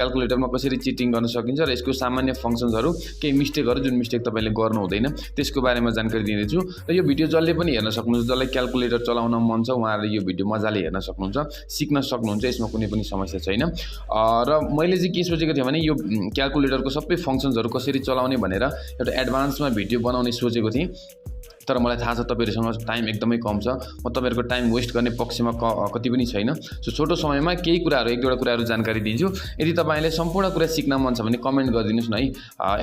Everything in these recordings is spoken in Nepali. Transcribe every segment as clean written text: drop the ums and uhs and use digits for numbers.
क्याल्कुलेटरमा कसरी चिटिङ गर्न सकिन्छ र यसको सामान्य फङ्सन्सहरू केही मिस्टेकहरू जुन मिस्टेक तपाईँले गर्नु हुँदैन त्यसको बारेमा जानकारी दिँदैछु र यो भिडियो जसले पनि हेर्न सक्नुहुन्छ जसलाई क्याल्कुलेटर चलाउन मन छ उहाँहरूले यो भिडियो मजाले हेर्न सक्नुहुन्छ सिक्न सक्नुहुन्छ यसमा कुनै पनि समस्या छैन र मैले चाहिँ के सोचेको थिएँ भने यो क्याल्कुलेटरको सबै फङ्सन्सहरू कसरी चलाउने भनेर एउटा एडभान्समा भिडियो बनाउने सोचेको थिएँ तर मलाई थाहा छ तपाईहरुसँग टाइम एकदमै कम छ म तपाईहरुको टाइम वेस्ट गर्ने पक्षमा कति पनि छैन सो छोटो समयमा केही कुराहरु एक दुईवटा कुराहरु जानकारी दिन्छु यदि तपाईले सम्पूर्ण कुरा सिक्न मन छ भने कमेन्ट गरिदिनुस् न है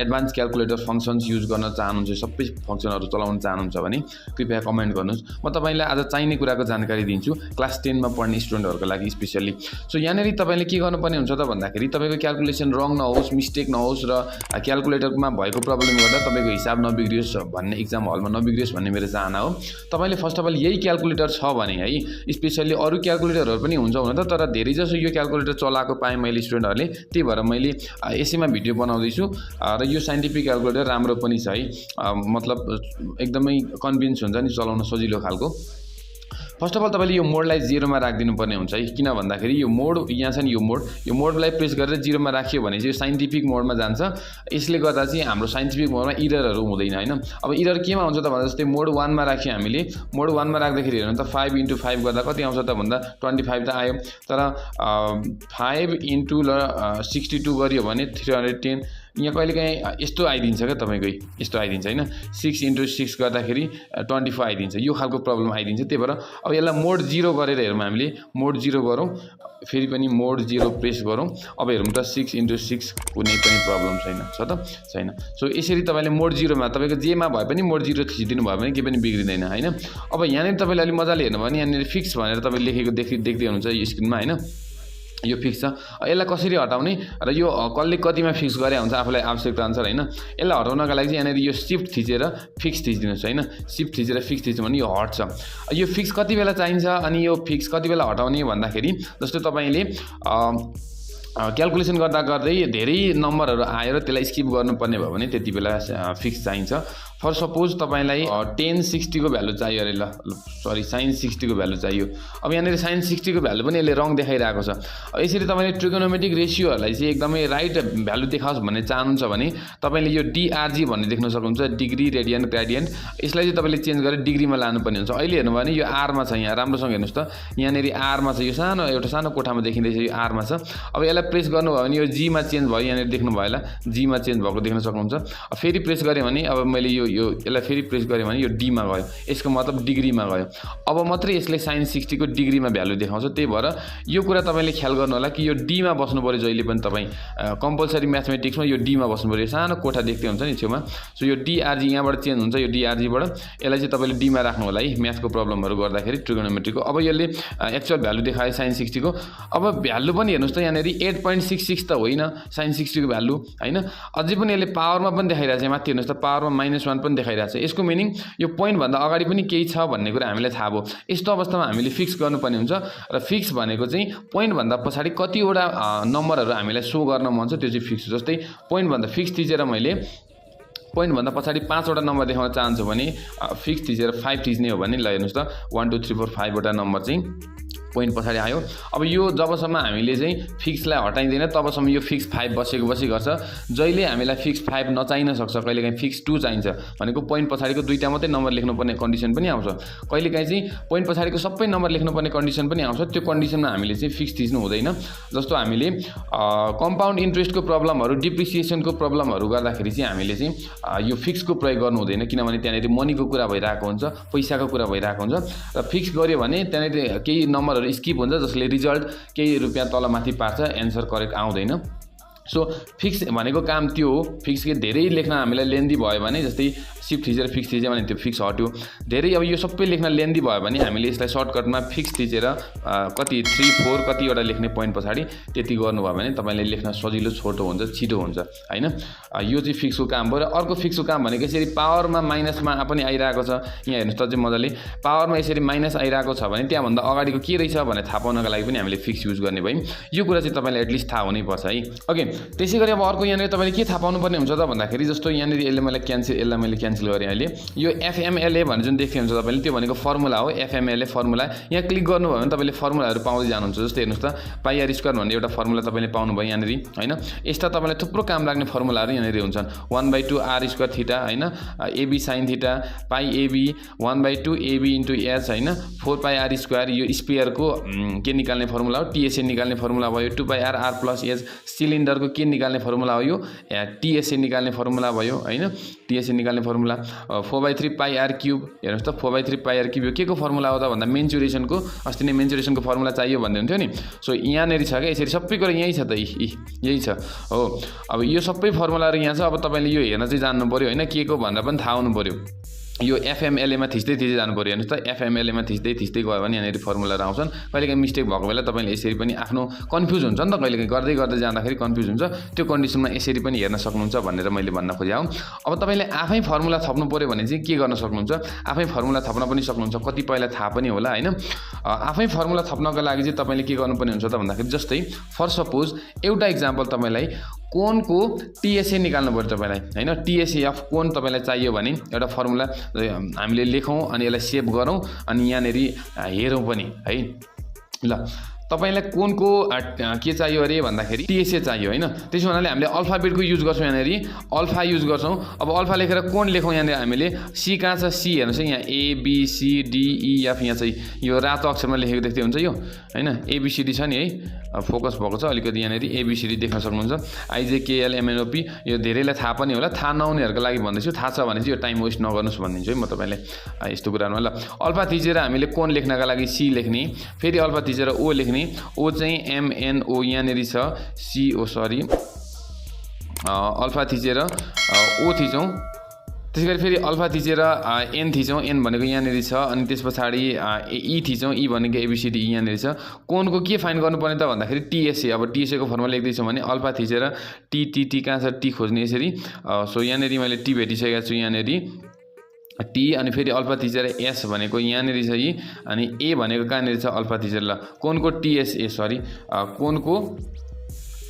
एडभान्स क्याल्कुलेटर फंक्शन्स युज गर्न चाहनुहुन्छ सबै फंक्शनहरु चलाउन चाहनुहुन्छ भने कृपया कमेन्ट गर्नुस् म तपाईलाई आज चाहिने कुराको जानकारी दिन्छु क्लास 10 मा पढ्ने स्टुडेन्टहरुको लागि स्पेशली सो यहाँनेरि तपाईले के गर्नुपर्ने हुन्छ त भन्दाखेरि तपाईको क्याल्कुलेसन रङ नहोस् मिस्टेक नहोस् र क्याल्कुलेटरमा भएको प्रब्लम गर्दा तपाईको हिसाब नबिग्रियोस् भन्ने एक्जाम हलमा नबिग्रियोस् भन्ने मेरो चाहना हो तपाईले फर्स्ट अफ अल यही क्याल्कुलेटर छ भने है स्पेशली अरु क्याल्कुलेटरहरु पनि हुन्छ हुन त तर धेरै जसो यो क्याल्कुलेटर चलाएको पाए मैले स्टुडेन्टहरुले त्यही भएर मैले यसैमा भिडियो बनाउँदै छु र यो साइन्टिफिक क्याल्कुलेटर राम्रो पनि छ है मतलब एकदमै कन्भिन्स हुन्छ नि चलाउन सजिलो खालको फर्स्ट अफ अल तपाईले यो मोडलाई 0 मा राखिदिनु पर्ने हुन्छ है किन भन्दाखेरि यो मोड यहाँ छ नि यो मोडलाई प्रेस गरेर 0 मा राखियो भने चाहिँ साइन्टिफिक मोडमा जान्छ यसले गर्दा चाहिँ हाम्रो साइन्टिफिक मोडमा इररहरु हुँदैन हैन अब इरर केमा हुन्छ त भन्दा जस्तै मोड 1 मा राख्यो हामीले मोड 1 मा राख्दाखेरि हेर्नु त 5 * 5 गर्दा कति आउँछ त भन्दा 25 त आयो तर 5 * 62 गरियो भने 310 यहाँ कहिलेकाहीँ यस्तो आइदिन्छ क्या तपाईकै यस्तो आइदिन्छ हैन 6 * 6 गर्दाखेरि 24 आइदिन्छ यो खालको प्रब्लम आइदिन्छ त्यही भएर अब यसलाई मोड 0 गरेर हेरौँ हामीले मोड 0 गरौँ फेरि पनि मोड 0 प्रेस गरौँ अब हेरौँ त 6 * 6 कुनै पनि प्रब्लम छैन छ त छैन सो यसरी तपाईले मोड 0 मा तपाईको जेमा भए पनि मोड 0 थिचिदिनु भयो भने के पनि बिग्रिदैन हैन अब यहाँनेर तपाईले अलि मजाले हेर्नु भने यहाँनेर फिक्स भनेर तपाईले लेखेको देख्दै हुनुहुन्छ यो स्क्रिनमा हैन यो फिक्स छ यसलाई कसरी हटाउने र यो कसले कतिमा फिक्स गरे हुन्छ आफुलाई आवश्यकता अनुसार हैन यसलाई हटाउनका लागि चाहिँ यहाँनेर यो शिफ्ट थिचेर फिक्स थिचिदिनुस् हैन शिफ्ट थिचेर फिक्स थिच्यो भने यो हट्छ यो फिक्स कति बेला चाहिन्छ अनि यो फिक्स कति बेला हटाउने भन्दाखेरि जस्तो तपाईले क्याल्कुलेसन गर्दा गर्दै धेरै नम्बरहरु आएर त्यसलाई स्किप गर्नुपर्ने भयो भने त्यति बेला फिक्स चाहिन्छ फर सपोज तपाईलाई 1060 को भ्यालु चाहियो अरे ल सरी sin 60 को भ्यालु चाहियो अब यहाँनेर sin 60 को भ्यालु पनि यसले रङ देखाइरहेको छ यसरी तपाईले ट्रिगोनोमेट्रिक रेशियोहरुलाई चाहिँ एकदमै राइट भ्यालु देखाओस् भन्ने चाहनुहुन्छ भने तपाईले यो DRG भन्ने देख्न सक्नुहुन्छ डिग्री रेडियन ग्रेडियन्ट यसलाई चाहिँ तपाईले चेन्ज गरेर डिग्रीमा लानु पर्ने हुन्छ अहिले हेर्नु भने यो r मा छ यहाँ राम्रोसँग हेर्नुस् त यहाँनेर r मा छ यो सानो एउटा सानो कोठामा देखिँदैछ यो r मा छ अब यसलाई प्रेस गर्नुभयो भने यो g मा चेन्ज भयो यहाँनेर देख्नु भयो होला g मा चेन्ज भएको देख्न सक्नुहुन्छ फेरि प्रेस गरे भने अब मैले यो यसलाई फेरि प्रेस गरे भने यो d मा गयो यसको मतलब डिग्रीमा गयो अब मात्रै यसले sin 60 को डिग्रीमा भ्यालु देखाउँछ त्यही भएर यो कुरा तपाईले ख्याल गर्नु होला कि यो d मा बस्नु पर्यो जहिले पनि तपाई कम्पल्सरी म्याथमेटिक्समा यो d मा बस्नु पर्यो सानो कोठा देख्दै हुन्छ नि छेउमा सो यो DRG यहाँबाट चेन्ज हुन्छ यो DRG बाट यसलाई चाहिँ तपाईले d मा राख्नु होला है म्याथको प्रब्लमहरु गर्दाखेरि ट्रिगोनोमेट्रीको अब यसले एक्चुअल भ्यालु देखायो sin 60 को अब भ्यालु पनि हेर्नुस् त यहाँनेरि 8.66 त होइन sin 60 को भ्यालु हैन अझै पनि यसले पावरमा पनि देखाइरहेछ माथि हेर्नुस् त पावरमा -1 पनि देखाइरहेछ यसको मिनिङ यो पोइन्ट भन्दा अगाडि पनि केही छ भन्ने कुरा हामीले थाहा भयो यस्तो अवस्थामा हामीले फिक्स गर्नुपर्ने हुन्छ र फिक्स भनेको चाहिँ पोइन्ट भन्दा पछाडी कतिवटा नम्बरहरु हामीलाई शो गर्न मन छ त्यो चाहिँ फिक्स जस्तै पोइन्ट भन्दा फिक्स थिचेर मैले पोइन्ट भन्दा पछाडी 5 वटा नम्बर देखाउन चाहन्छु भने फिक्स थिचेर 5 थिच्ने हो भने ल हेर्नुस् त 1 2 3 4 5 वटा नम्बर चाहिँ पोइन्ट पछाडी आयो अब यो जबसम्म हामीले चाहिँ फिक्सलाई हटाइदैन तबसम्म यो फिक्स 5 बसी गर्छ जहिले हामीलाई फिक्स 5 नचाहिन सक्छ कहिलेकाहीँ फिक्स 2 चाहिन्छ भनेको पोइन्ट पछाडीको दुईटा मात्रै नम्बर लेख्नुपर्ने कन्डिसन पनि आउँछ कहिलेकाहीँ चाहिँ पोइन्ट पछाडीको सबै नम्बर लेख्नुपर्ने कन्डिसन पनि आउँछ त्यो कन्डिसनमा हामीले चाहिँ फिक्स थिच्नु हुँदैन जस्तो हामीले कम्पाउन्ड इन्ट्रेस्टको प्रब्लमहरु डिप्रिसिएसनको प्रब्लमहरु गर्दाखेरि चाहिँ हामीले चाहिँ यो फिक्सको प्रयोग गर्नु हुँदैन किनभने त्यहाँनेरि मनीको कुरा भइरहेको हुन्छ पैसाको कुरा भइरहेको हुन्छ र फिक्स गर्यो भने त्यहाँनेरि केही नम्बरहरु स्किप हुन्छ जसले रिजल्ट केही रुपैयाँ तल माथि पार्छ एन्सर करेक्ट आउँदैन सो फिक्स भनेको काम त्यो हो फिक्स के धेरै लेख्न हामीलाई लेन्दी भयो भने जस्तै शिफ्ट थिचेर फिक्स थिच्यो भने त्यो फिक्स हट्यो धेरै अब यो सबै लेख्न लेन्दी भयो भने हामीले यसलाई सर्टकटमा फिक्स थिचेर कति 3 4 कतिवटा लेख्ने पोइन्ट पछाडी त्यति गर्नु भयो भने तपाईले लेख्न सजिलो छोटो हुन्छ छिटो हुन्छ हैन यो चाहिँ फिक्सको काम भयो र अर्को फिक्सको काम भनेको यसरी पावरमा माइनसमा पनि आइरहेको छ यहाँ हेर्नुस् त चाहिँ मजाले पावरमा यसरी माइनस आइरहेको छ भने त्यहाँ भन्दा अगाडिको के रहेछ भनेर थाहा पाउनका लागि पनि हामीले फिक्स युज गर्ने भयौं यो कुरा चाहिँ तपाईलाई एटलिस्ट थाहा हुनै पर्छ है ओके त्यसै गरी अब अर्को यहाँनिर तपाईँले के थाहा पाउनुपर्ने हुन्छ त भन्दाखेरि जस्तो यहाँनिर यसलाई मैले क्यान्सल गरेँ अहिले यो एफएमएलए भनेर जुन देख्दै हुन्छ तपाईँले त्यो भनेको फर्मुला हो एफएमएलए फर्मुला यहाँ क्लिक गर्नुभयो भने तपाईँले फर्मुलाहरू पाउँदै जानुहुन्छ जस्तो हेर्नुहोस् त पाइ आर स्क्वायर भन्ने एउटा फर्मुला तपाईँले पाउनुभयो यहाँनिर होइन यस्ता तपाईँलाई थुप्रो काम लाग्ने फर्मुलाहरू यहाँनिर हुन्छन् 1/2 आर स्क्वायर थीटा होइन एबी साइन थीटा पाइ एबी 1/2 एबी इन्टु एच होइन 4 पाइ आर स्क्वायर यो स्पेयरको के निकाल्ने फर्मुला हो टिएसए निकाल्ने फर्मुला भयो 2 पाइ आर आर प्लस एच सिलिन्डरको के निकाल्ने फर्मुला हो यो टिएसए निकाल्ने फर्मुला भयो होइन टिएसए निकाल्ने फर्मुला 4/3 पाइ आर क्युब हेर्नुहोस् त 4/3 पाइ आर क्युब यो के को फर्मुला हो त भन्दा मेन्चुरेसनको अस्ति नै मेन्चुरेसनको फर्मुला चाहियो भन्दै हुन्थ्यो नि सो यहाँनिर छ क्या यसरी सबै कुरा यहीँ छ त यही छ हो अब यो सबै फर्मुलाहरू यहाँ छ अब तपाईँले यो हेर्न चाहिँ जान्नु पऱ्यो होइन के को भनेर पनि थाहा हुनु पऱ्यो यो एफएमएलएमा थिच्दै जानु पऱ्यो हेर्नुहोस् त एफएमएलएमा थिच्दै गयो भने यहाँनिर फर्मुलाहरू आउँछन् कहिलेकाहीँ मिस्टेक भएको बेला तपाईँले यसरी पनि आफ्नो कन्फ्युज हुन्छ नि त कहिलेकाहीँ गर्दै जाँदाखेरि कन्फ्युज हुन्छ त्यो कन्डिसनमा यसरी पनि हेर्न सक्नुहुन्छ भनेर मैले भन्न खोजेँ अब तपाईँले आफै फर्मुला थप्नु पऱ्यो भने चाहिँ के गर्न सक्नुहुन्छ आफै फर्मुला थप्न पनि सक्नुहुन्छ कति पहिला थाहा पनि होला होइन आफै फर्मुला थप्नको लागि चाहिँ तपाईँले के गर्नुपर्ने हुन्छ त भन्दाखेरि जस्तै फर सपोज एउटा इक्जाम्पल तपाईँलाई कोनको टिएसए निकाल्नु पर्यो तपाईँलाई होइन टिएसए अफ कोन तपाईँलाई चाहियो भने एउटा फर्मुला हामीले लेखौँ अनि यसलाई सेभ गरौँ अनि यहाँनिर हेरौँ पनि है ल तपाईलाई कोनको के चाहियो अरे भन्दाखेरि टिएसए चाहियो होइन त्यसो हुनाले हामीले अल्फाबेटको युज गर्छौँ यहाँनिर अल्फा युज गर्छौँ अब अल्फा लेखेर कोन लेखौँ यहाँनिर हामीले सी कहाँ छ सी हेर्नुहोस् है यहाँ एबिसिडिइएफ यहाँ चाहिँ यो रातो अक्षरमा लेखेको देख्दै हुन्छ यो होइन एबिसिडी छ नि है फोकस भएको छ अलिकति यहाँनिर एबिसिडी देख्न सक्नुहुन्छ आइजेकेएलएमएनओपी यो धेरैलाई थाहा पनि होला थाहा नहुनेहरूको लागि भन्दैछु थाहा छ भने चाहिँ यो टाइम वेस्ट नगर्नुहोस् भनिदिन्छु है म तपाईँलाई यस्तो कुरामा ल अल्फा थिचेर हामीले कोन लेख्नका लागि सी लेख्ने फेरि अल्फा थिचेर ओ लेख्ने ओ चाहिँ एमएनओ यहाँनिर छ सिओ सरी अल्फा थिचेर ओ थिचौँ त्यसै गरी फेरि अल्फा थिचेर एन थिचौँ एन भनेको यहाँनिर छ अनि त्यस पछाडि ई थिचौँ ई भनेको एबिसिडी यहाँनिर छ कोनको के फाइन गर्नुपर्ने त भन्दाखेरि टिएसए अब टिएसएको फर्मुला लेख्दैछु भने अल्फा थिचेर टी कहाँ छ टी खोज्ने यसरी सो यहाँनिर मैले टी भेटिसकेको छु यहाँनिर टी अनि फेरि अल्फा थिचेर एस भनेको यहाँनिर छ यी अनि ए भनेको कहाँनिर छ अल्फा थिचेर ल कोनको टिएसए सरी कोनको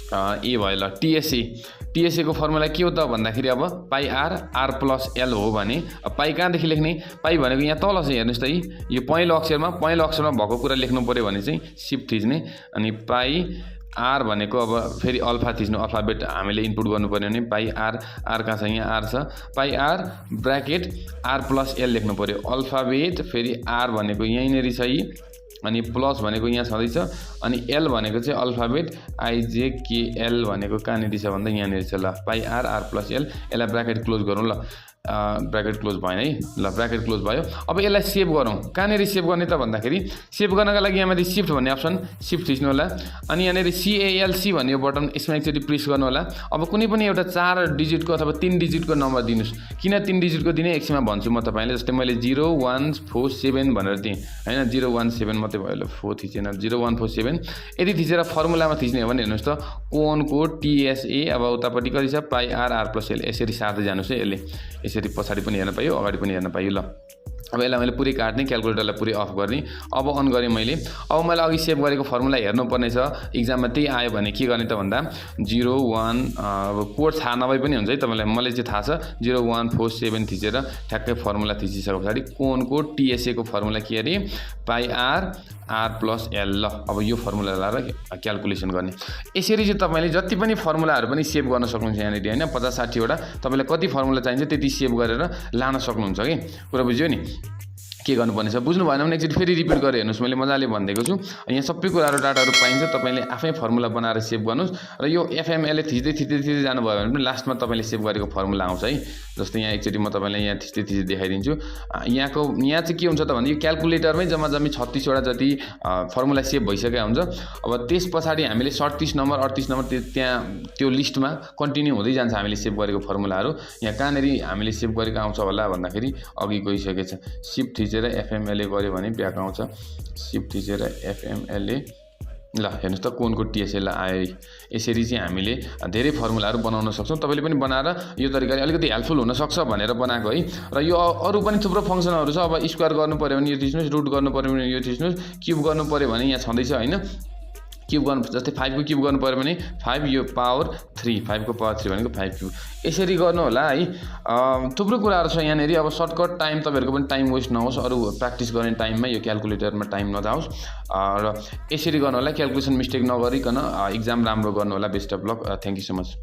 ए भयो ल टिएसए को फर्मुला के हो त भन्दाखेरि अब पाइ आर प्लस एल हो भने पाइ कहाँदेखि लेख्ने पाइ भनेको यहाँ तल छ हेर्नुहोस् त यो पहिलो अक्षरमा भएको कुरा लेख्नु पऱ्यो भने चाहिँ सिफ्ट थिच्ने अनि पाइ आर भनेको अब फेरि अल्फा थिच्नु अल्फाबेट हामीले इनपुट गर्नुपर्ने भने पाइ आर कहाँ छ यहाँ आर छ pi R bracket R plus L लेख्नु पऱ्यो अल्फाबेट फेरि आर भनेको यहीँनिर छ यी अनि प्लस भनेको यहाँ छँदैछ अनि एल भनेको चाहिँ अल्फाबेट आइजेकेएल भनेको कहाँनिर छ भन्दा यहाँनिर छ ल पाइ आर प्लस एल यसलाई ब्र्याकेट क्लोज गरौँ ल ब्र्याकेट क्लोज भएन है ल ब्र्याकेट क्लोज भयो अब यसलाई सेभ गरौँ कहाँनिर सेभ गर्ने त भन्दाखेरि सेभ गर्नका लागि यहाँ माथि सिफ्ट भन्ने अप्सन सिफ्ट थिच्नु होला अनि यहाँनिर सिएएलसी भन्ने यो बटन यसमा एकचोटि प्रेस गर्नु होला अब कुनै पनि एउटा 4 डिजिटको अथवा 3 डिजिटको नम्बर दिनुहोस् किन 3 डिजिटको दिने एकछिनमा भन्छु म तपाईँले जस्तै मैले 0147 भनेर दिएँ होइन 017 मात्रै भयो ल 4 थिचेन 0147 यदि थिचेर फर्मुलामा थिच्ने हो भने हेर्नुहोस् त कोनको टिएसए अब उतापट्टि कति छ पाइ आर प्लस एल यसरी सार्दै जानुहोस् है यसरी पछाडि पनि हेर्न पाइयो अगाडि पनि हेर्न पाइयो ल अब यसलाई मैले पुरै काट्ने क्यालकुलेटरलाई पुरै अफ गर्ने अब अन गरेँ मैले अब मैले अघि सेभ गरेको फर्मुला हेर्नुपर्ने छ इक्जाममा त्यही आयो भने के गर्ने त भन्दा 01 अब कोड थाहा नभए पनि हुन्छ है तपाईँलाई मलाई चाहिँ थाहा छ 0147 थिचेर ठ्याक्कै फर्मुला थिचिसके पछाडि कोनको टिएसएको फर्मुला के अरे पाइ आर प्लस एल ल अब यो फर्मुला लगाएर क्यालकुलेसन गर्ने यसरी चाहिँ तपाईँले जति पनि फर्मुलाहरू पनि सेभ गर्न सक्नुहुन्छ यहाँनिर होइन 50-60 वटा तपाईँलाई कति फर्मुला चाहिन्छ त्यति सेभ गरेर लान सक्नुहुन्छ कि कुरा बुझ्यो नि के गर्नुपर्ने छ बुझ्नु भएन भने एकचोटि फेरि रिपिट गरेर हेर्नुहोस् मैले मजाले भनिदिएको छु यहाँ सबै कुराहरू डाटाहरू पाइन्छ तपाईँले आफै फर्मुला बनाएर सेभ गर्नुहोस् र यो एफएमएलए थिच्दै जानुभयो भने पनि लास्टमा तपाईँले सेभ गरेको फर्मुला आउँछ है जस्तै यहाँ एकचोटि म तपाईँलाई यहाँ थिच्दै देखाइदिन्छु यहाँ चाहिँ के हुन्छ त भने यो क्यालकुलेटरमै जम्मी 36 वटा जति फर्मुला सेभ भइसकेको हुन्छ अब त्यस पछाडि हामीले 37 नम्बर 38 नम्बर त्यहाँ त्यो लिस्टमा कन्टिन्यू हुँदै जान्छ हामीले सेभ गरेको फर्मुलाहरू यहाँ कहाँनिर हामीले सेभ गरेको आउँछ होला भन्दाखेरि अघि गइसकेको छ सिफ्ट थिचेर एफएमएलए गऱ्यो भने ब्याक आउँछ सिफ्ट थिचेर एफएमएलए ल हेर्नुहोस् त कोनको टिएसएल आयो यसरी चाहिँ हामीले धेरै फर्मुलाहरू बनाउन सक्छौँ तपाईँले पनि बनाएर यो तरिकाले अलिकति हेल्पफुल हुनसक्छ भनेर बनाएको है र यो अरू पनि थुप्रो फङ्सनहरू छ अब स्क्वायर गर्नु पऱ्यो भने यो थिच्नुहोस् रुट गर्नु पऱ्यो भने यो थिच्नुहोस् क्युब गर्नु पऱ्यो भने यहाँ छँदैछ होइन क्युब गर्नु, जस्तै 5 को क्युब गर्नु पर्यो भने 5 यो पावर 3, 5 को पावर 3 भनेको 5 क्युब। यसरी गर्नु होला है। थुप्रो कुराहरू छ यहाँनेरि। अब सर्टकट टाइम तपाईँहरूको पनि टाइम वेस्ट नहोस्, अरू प्र्याक्टिस गर्ने टाइममा यो क्यालकुलेटरमा टाइम नजाओस् र यसरी गर्नु होला। क्यालकुलेसन मिस्टेक नगरिकन इक्जाम राम्रो गर्नु होला। Best of lock. Thank you so much.